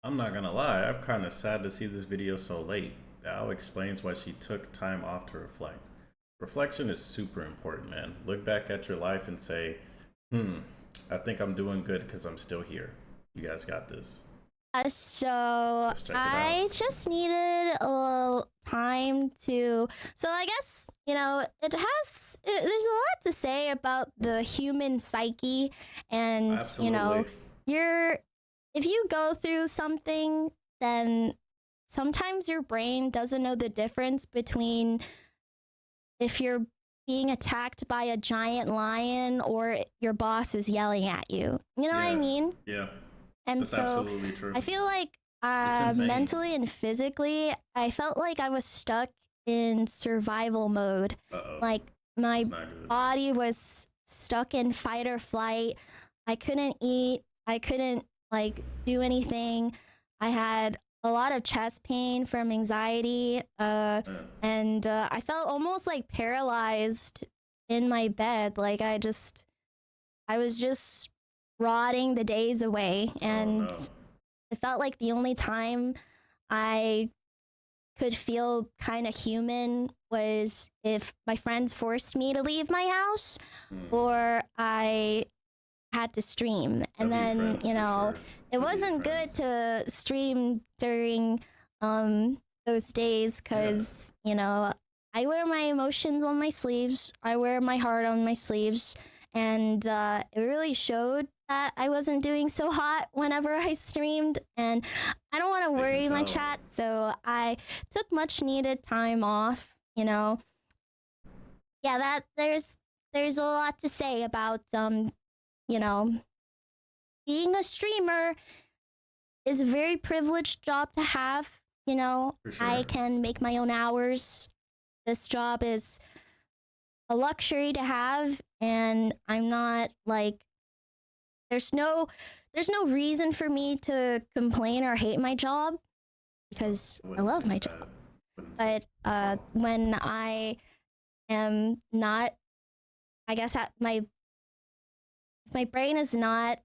I'm not gonna lie, I'm kind of sad to see this video so late. Bao explains why she took time off to reflect. Reflection is super important, man. Look back at your life and say, hmm, I think I'm doing good because I'm still here. You guys got this. So Let's check it out. I just needed a little time to. So I guess there's a lot to say about the human psyche, and Absolutely. you're if you go through something, then sometimes your brain doesn't know the difference between if you're being attacked by a giant lion or your boss is yelling at you. You know what I Yeah, mean? yeah, And that's so absolutely true. I feel like It's insane. mentally and physically, I felt like I was stuck in survival mode. Uh-oh, Like my that's not good. body was stuck in fight or flight. I couldn't eat. I couldn't do anything. I had a lot of chest pain from anxiety, Yeah, and I felt almost like paralyzed in my bed. I was just rotting the days away, oh and no. it felt like the only time I could feel kind of human was if my friends forced me to leave my house Hmm. or I had to stream. And W then, friends for sure. it W wasn't good friends. to stream during those days Yeah, because, I wear my emotions on my sleeves, I wear my heart on my sleeves, and it really showed that I wasn't doing so hot whenever I streamed. And I don't want to I can worry my tell. chat, so I took much needed time off. Yeah, that there's a lot to say about you know, being a streamer is a very privileged job to have. For I sure. can make my own hours. This job is a luxury to have, and I'm not like there's no there's no reason for me to complain or hate my job because I I wouldn't say love my that. job. Wouldn't say But at all. when I am not, I guess at my if my brain is not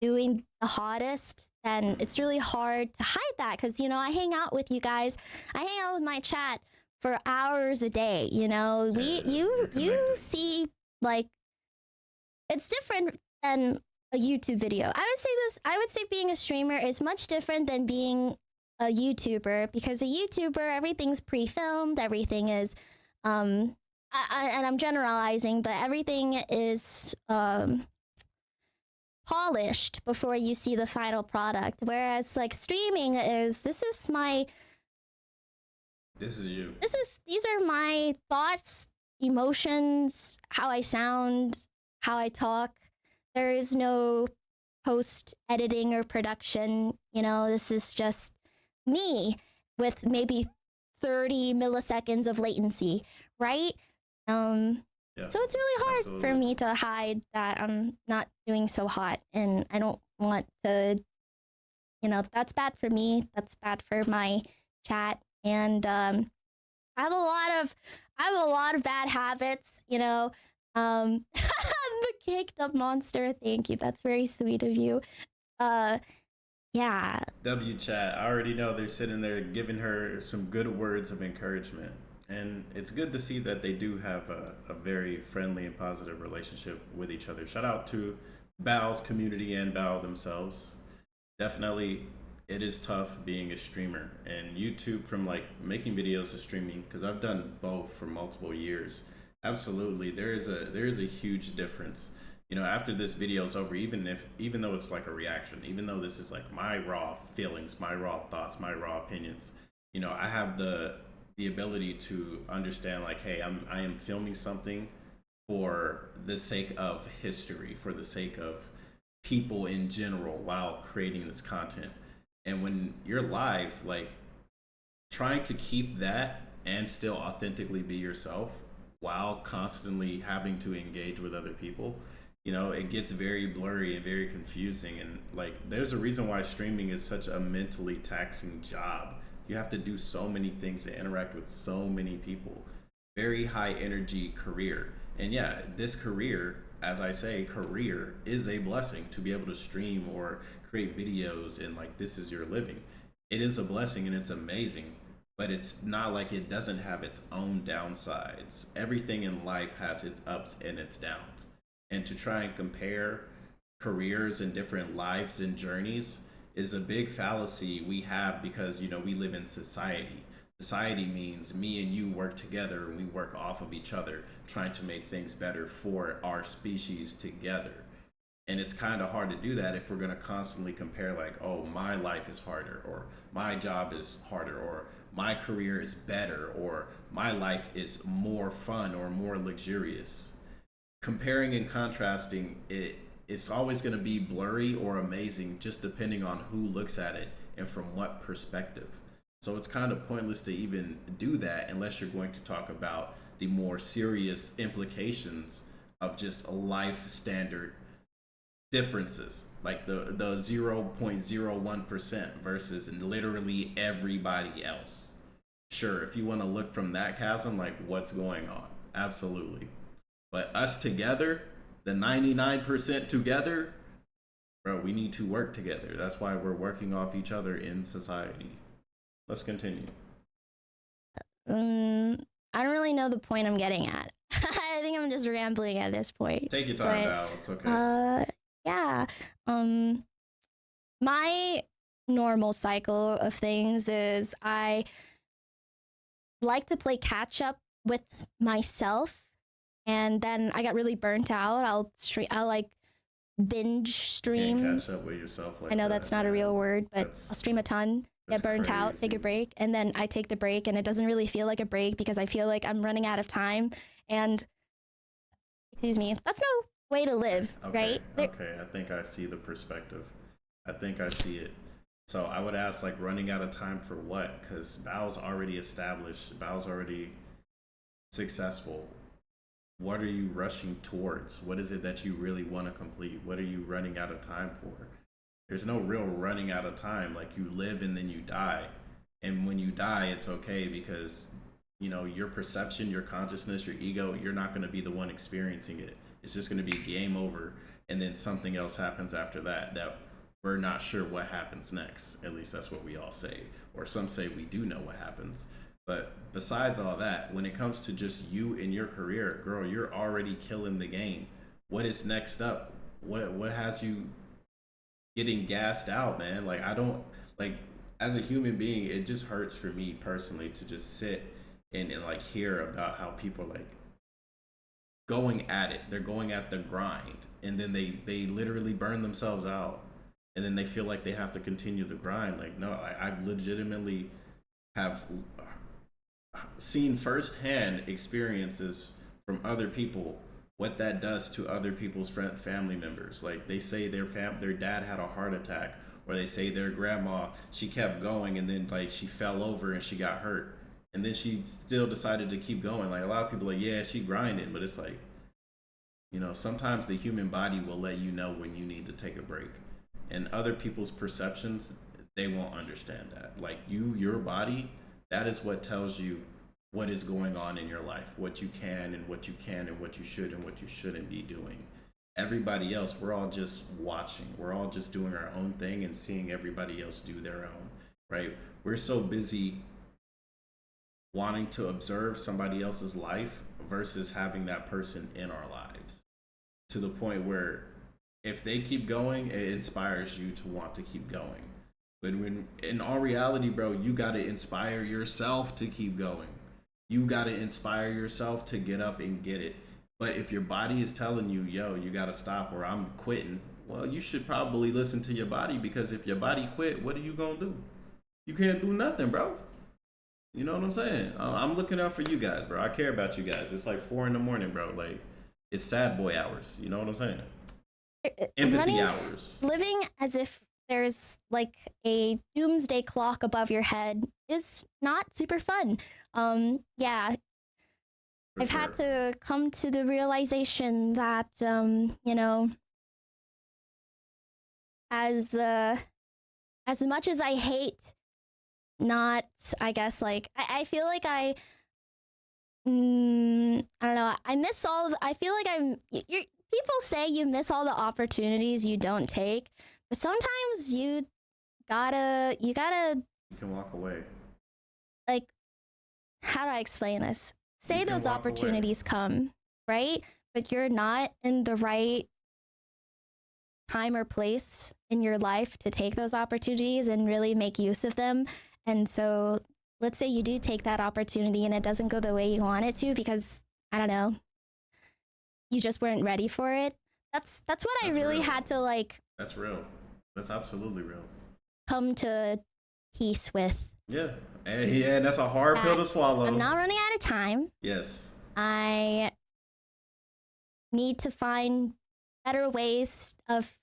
doing the hottest, then Hmm. it's really hard to hide that because I hang out with you guys. I hang out with my chat for hours a day. We Yeah, you you're you connected. see, like, it's different than a YouTube video. I would say being a streamer is much different than being a YouTuber because a YouTuber, everything's pre-filmed, everything is and I'm generalizing, but everything is polished before you see the final product. Whereas like streaming is This is you. these are my thoughts, emotions, how I sound, how I talk. There is no post editing or production. This is just me with maybe 30 milliseconds of latency, right? Um, Yeah, so it's really hard for absolutely. me to hide that I'm not doing so hot, and I don't want to. That's bad for me. That's bad for my chat, and I have a lot of bad habits. The caked up monster. Thank you. That's very sweet of you. Uh, yeah. W chat. I already know they're sitting there giving her some good words of encouragement. And it's good to see that they do have a very friendly and positive relationship with each other. Shout out to Bao's community and Bao themselves. Definitely, it is tough being a streamer. And YouTube, from like making videos to streaming, because I've done both for multiple years. Absolutely, there is a huge difference. After this video is over, even though it's like a reaction, even though this is like my raw feelings, my raw thoughts, my raw opinions, I have the ability to understand like, hey, I am filming something for the sake of history, for the sake of people in general while creating this content. And when you're live, like, trying to keep that and still authentically be yourself while constantly having to engage with other people, it gets very blurry and very confusing. And like, there's a reason why streaming is such a mentally taxing job. You have to do so many things to interact with so many people. Very high energy career. And yeah, this career, as I say, career is a blessing to be able to stream or create videos and like this is your living. It is a blessing and it's amazing, but it's not like it doesn't have its own downsides. Everything in life has its ups and its downs. And to try and compare careers and different lives and journeys is a big fallacy we have because, you know, we live in society. Society means me and you work together and we work off of each other, trying to make things better for our species together. And it's kind of hard to do that if we're going to constantly compare, like, oh, my life is harder, or my job is harder, or my career is better, or my life is more fun or more luxurious. Comparing and contrasting it's always going to be blurry or amazing just depending on who looks at it and from what perspective. So it's kind of pointless to even do that unless you're going to talk about the more serious implications of just life standard differences, like the 0.01% versus literally everybody else. Sure, if you want to look from that chasm, like what's going on, absolutely. But us together, the 99% together, bro, we need to work together. That's why we're working off each other in society. Let's continue. I don't really know the point I'm getting at. I think I'm just rambling at this point. Take your time, Val. It's okay. Yeah. My normal cycle of things is I like to play catch up with myself, and then I got really burnt out. I'll like binge stream. Can't catch up with yourself like I know that, that's not a real word, but I'll stream a ton, get burnt out, take a break, and then I take the break, and it doesn't really feel like a break because I feel like I'm running out of time. And excuse me, that's no way to live, right? Okay, I think I see the perspective. I think I see it. So I would ask, like, running out of time for what? Because Bao's already established. Bao's already successful. What are you rushing towards? What is it that you really want to complete? What are you running out of time for? There's no real running out of time. Like, you live and then you die. And when you die, it's okay because, you know, your perception, your consciousness, your ego, you're not going to be the one experiencing it. It's just going to be game over. And then something else happens after that we're not sure what happens next. At least that's what we all say. Or some say we do know what happens. But besides all that, when it comes to just you and your career, girl, you're already killing the game. What is next up? What has you getting gassed out, man? Like, I don't, like, as a human being, it just hurts for me personally to just sit and like hear about how people like going at it. They're going at the grind, and then they literally burn themselves out, and then they feel like they have to continue the grind. Like, no, I've legitimately have seen firsthand experiences from other people what that does to other people's family members. Like, they say their dad had a heart attack, or they say their grandma, she kept going and then like she fell over and she got hurt, and then she still decided to keep going. Like, a lot of people are like, yeah, she grinding, but it's like, you know, sometimes the human body will let you know when you need to take a break, and other people's perceptions, they won't understand that. Like, your body, that is what tells you what is going on in your life, what you can and what you can and what you should and what you shouldn't be doing. Everybody else, we're all just watching. We're all just doing our own thing and seeing everybody else do their own, right? We're so busy wanting to observe somebody else's life versus having that person in our lives, to the point where if they keep going, it inspires you to want to keep going. But when in all reality, bro, you got to inspire yourself to keep going. You got to inspire yourself to get up and get it. But if your body is telling you, yo, you got to stop or I'm quitting, well, you should probably listen to your body, because if your body quit, what are you going to do? You can't do nothing, bro. You know what I'm saying? I'm looking out for you guys, bro. I care about you guys. It's like 4 a.m, bro. Like, it's sad boy hours. You know what I'm saying? Empathy hours. Living as if there's like a doomsday clock above your head is not super fun. Yeah, I've had to come to the realization that, you know, as much as I hate not, I guess, like, I feel like I don't know, I feel like people say you miss all the opportunities you don't take, But sometimes you gotta You can walk away. like, how do I explain this? Say You can those walk away. opportunities come, right? But you're not in the right time or place in your life to take those opportunities and really make use of them. And so let's say you do take that opportunity and it doesn't go the way you want it to because, I don't know, you just weren't ready for it. That's what I That's really real. had to like That's real. That's absolutely real. come to peace with. Yeah. And that's a hard pill to swallow. I'm not running out of time. Yes. I need to find better ways of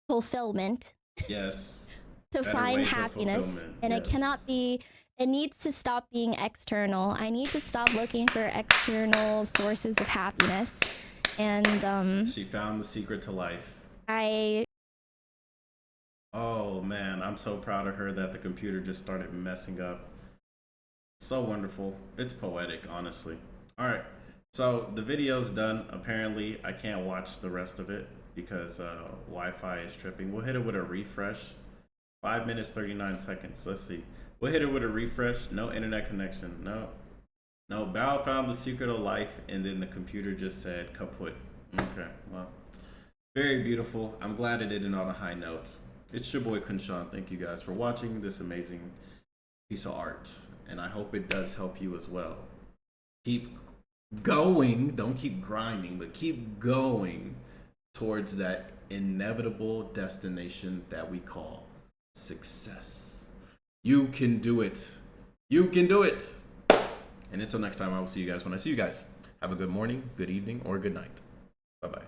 fulfillment Yes. to Better find ways of happiness. fulfillment. And Yes. it cannot be, it needs to stop being external. I need to stop looking for external sources of happiness. And She found the secret to life. Oh man, I'm so proud of her that the computer just started messing up. So wonderful. It's poetic, honestly. All right. So the video's done. Apparently, I can't watch the rest of it because Wi-Fi is tripping. We'll hit it with a refresh. 5 minutes, 39 seconds. Let's see. We'll hit it with a refresh. No internet connection. No. No, Bao found the secret of life, and then the computer just said kaput. Okay, well, very beautiful. I'm glad it ended on a high note. It's your boy KhunShawn. Thank you guys for watching this amazing piece of art, and I hope it does help you as well. Keep going. Don't keep grinding, but keep going towards that inevitable destination that we call success. You can do it. You can do it. And until next time, I will see you guys when I see you guys. Have a good morning, good evening, or good night. Bye-bye.